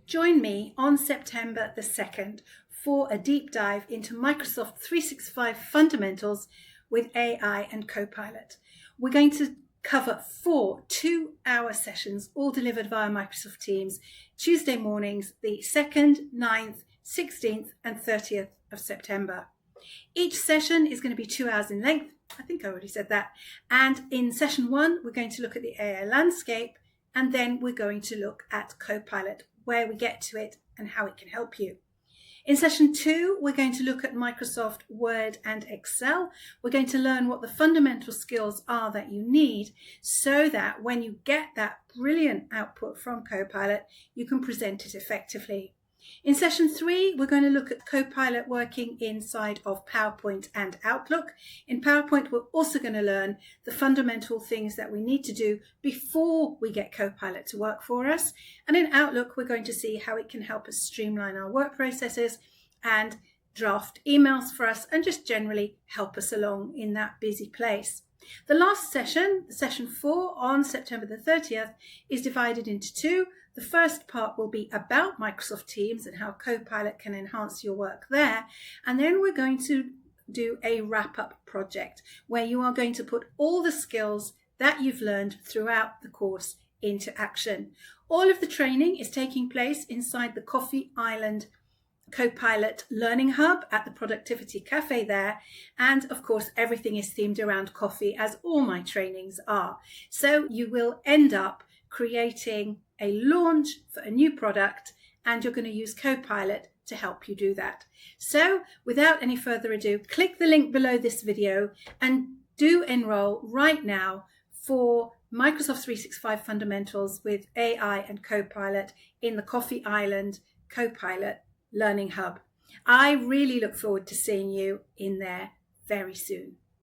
Join me on September the 2nd for a deep dive into Microsoft 365 fundamentals with AI and Copilot. We're going to cover 4 two-hour sessions, all delivered via Microsoft Teams, Tuesday mornings, the 2nd, 9th, 16th and 30th of September. Each session is going to be 2 hours in length. I think I already said that. And in session 1, we're going to look at the AI landscape, and then we're going to look at Copilot, where we get to it and how it can help you. In session 2, we're going to look at Microsoft Word and Excel. We're going to learn what the fundamental skills are that you need so that when you get that brilliant output from Copilot, you can present it effectively. In session 3, we're going to look at Copilot working inside of PowerPoint and Outlook. In PowerPoint, we're also going to learn the fundamental things that we need to do before we get Copilot to work for us. And in Outlook, we're going to see how it can help us streamline our work processes and draft emails for us and just generally help us along in that busy place. The last session, session 4 on September the 30th, is divided into 2. The first part will be about Microsoft Teams and how Copilot can enhance your work there. And then we're going to do a wrap-up project where you are going to put all the skills that you've learned throughout the course into action. All of the training is taking place inside the Koffee Island Copilot Learning Hub at the Productivity Café there. And of course, everything is themed around coffee, as all my trainings are. So you will end up creating a launch for a new product, and you're going to use Copilot to help you do that. So without any further ado, click the link below this video and do enroll right now for Microsoft 365 Fundamentals with AI and Copilot in the Koffee Island Copilot Learning Hub. I really look forward to seeing you in there very soon.